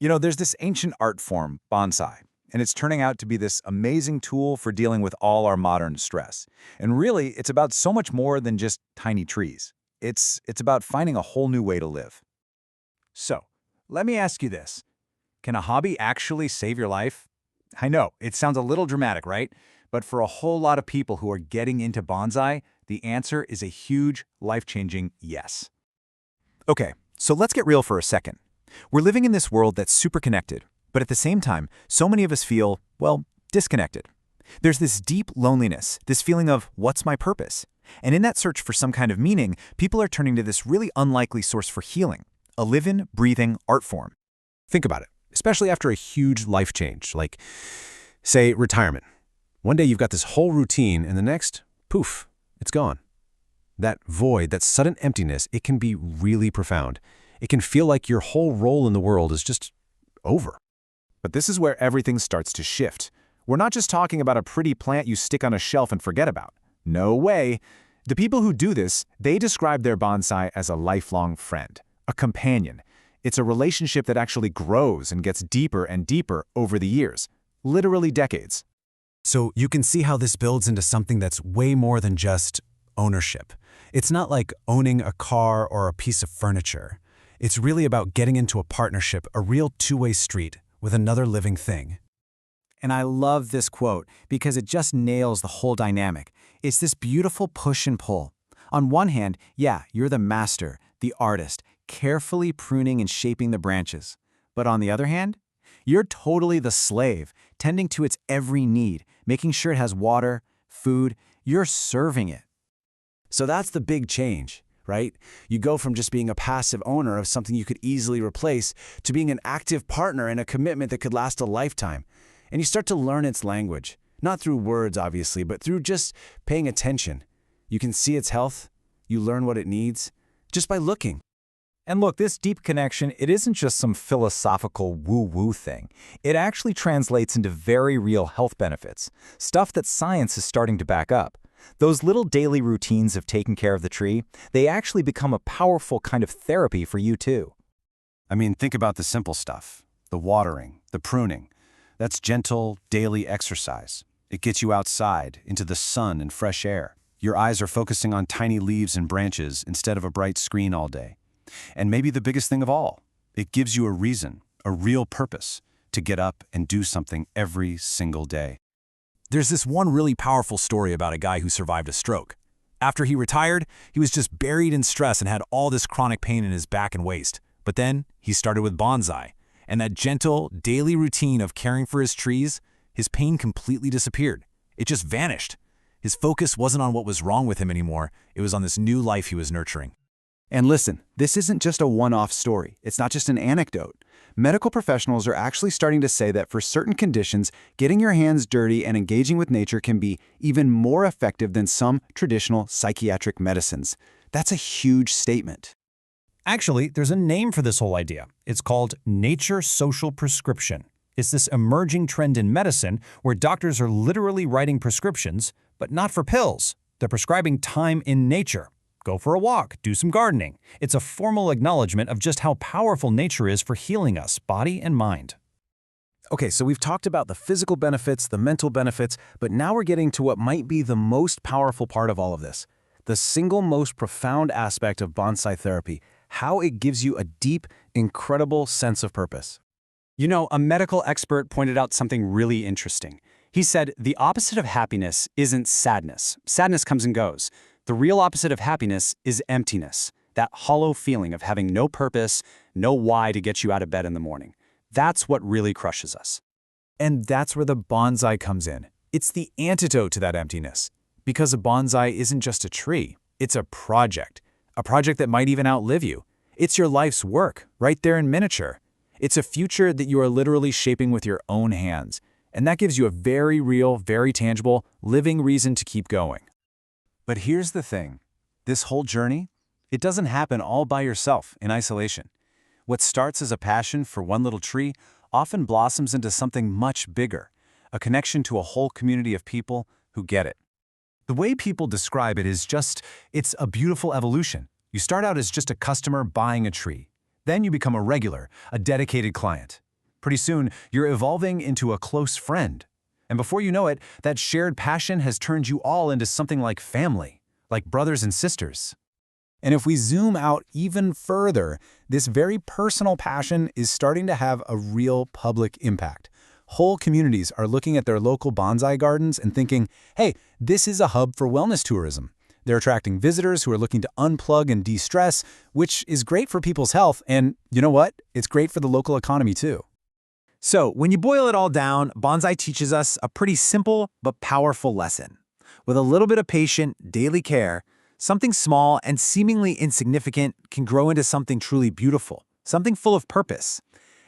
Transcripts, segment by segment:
There's this ancient art form, bonsai, and it's turning out to be this amazing tool for dealing with all our modern stress. And really, it's about so much more than just tiny trees. It's about finding a whole new way to live. So, let me ask you this. Can a hobby actually save your life? I know, it sounds a little dramatic, right? But for a whole lot of people who are getting into bonsai, the answer is a huge, life-changing yes. Okay, so let's get real for a second. We're living in this world that's super connected, but at the same time, so many of us feel, well, disconnected. There's this deep loneliness, this feeling of, what's my purpose? And in that search for some kind of meaning, people are turning to this really unlikely source for healing, a living, breathing art form. Think about it, especially after a huge life change, like, say, retirement. One day you've got this whole routine, and the next, poof, it's gone. That void, that sudden emptiness, it can be really profound. It can feel like your whole role in the world is just over. But this is where everything starts to shift. We're not just talking about a pretty plant you stick on a shelf and forget about. No way. The people who do this, they describe their bonsai as a lifelong friend, a companion. It's a relationship that actually grows and gets deeper and deeper over the years, literally decades. So you can see how this builds into something that's way more than just ownership. It's not like owning a car or a piece of furniture. It's really about getting into a partnership, a real two-way street with another living thing. And I love this quote because it just nails the whole dynamic. It's this beautiful push and pull. On one hand, yeah, you're the master, the artist, carefully pruning and shaping the branches. But on the other hand, you're totally the slave, tending to its every need, making sure it has water, food, you're serving it. So that's the big change, right? You go from just being a passive owner of something you could easily replace to being an active partner in a commitment that could last a lifetime. And you start to learn its language, not through words, obviously, but through just paying attention. You can see its health, you learn what it needs, just by looking. And look, this deep connection, it isn't just some philosophical woo-woo thing. It actually translates into very real health benefits, stuff that science is starting to back up. Those little daily routines of taking care of the tree, they actually become a powerful kind of therapy for you too. I mean, think about the simple stuff, the watering, the pruning. That's gentle, daily exercise. It gets you outside, into the sun and fresh air. Your eyes are focusing on tiny leaves and branches instead of a bright screen all day. And maybe the biggest thing of all, it gives you a reason, a real purpose, to get up and do something every single day. There's this one really powerful story about a guy who survived a stroke. After he retired, he was just buried in stress and had all this chronic pain in his back and waist. But then he started with bonsai, and that gentle, daily routine of caring for his trees, his pain completely disappeared. It just vanished. His focus wasn't on what was wrong with him anymore. It was on this new life he was nurturing. And listen, this isn't just a one-off story. It's not just an anecdote. Medical professionals are actually starting to say that for certain conditions, getting your hands dirty and engaging with nature can be even more effective than some traditional psychiatric medicines. That's a huge statement. Actually, there's a name for this whole idea. It's called nature social prescription. It's this emerging trend in medicine where doctors are literally writing prescriptions, but not for pills. They're prescribing time in nature. Go for a walk, do some gardening. It's a formal acknowledgement of just how powerful nature is for healing us, body and mind. Okay, so we've talked about the physical benefits, the mental benefits, but now we're getting to what might be the most powerful part of all of this. The single most profound aspect of bonsai therapy, how it gives you a deep, incredible sense of purpose. You know, a medical expert pointed out something really interesting. He said, the opposite of happiness isn't sadness. Sadness comes and goes. The real opposite of happiness is emptiness, that hollow feeling of having no purpose, no why to get you out of bed in the morning. That's what really crushes us. And that's where the bonsai comes in. It's the antidote to that emptiness. Because a bonsai isn't just a tree, it's a project that might even outlive you. It's your life's work, right there in miniature. It's a future that you are literally shaping with your own hands. And that gives you a very real, very tangible, living reason to keep going. But here's the thing. This whole journey, it doesn't happen all by yourself in isolation. What starts as a passion for one little tree often blossoms into something much bigger, a connection to a whole community of people who get it. The way people describe it is it's a beautiful evolution. You start out as just a customer buying a tree. Then you become a regular, a dedicated client. Pretty soon, you're evolving into a close friend. And before you know it, that shared passion has turned you all into something like family, like brothers and sisters. And if we zoom out even further, this very personal passion is starting to have a real public impact. Whole communities are looking at their local bonsai gardens and thinking, hey, this is a hub for wellness tourism. They're attracting visitors who are looking to unplug and de-stress, which is great for people's health, and you know what? It's great for the local economy too. So, when you boil it all down, bonsai teaches us a pretty simple but powerful lesson. With a little bit of patient, daily care, something small and seemingly insignificant can grow into something truly beautiful, something full of purpose.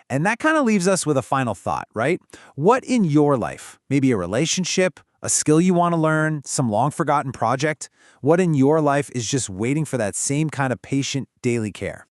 And that kind of leaves us with a final thought, right? What in your life, maybe a relationship, a skill you want to learn, some long-forgotten project, what in your life is just waiting for that same kind of patient, daily care?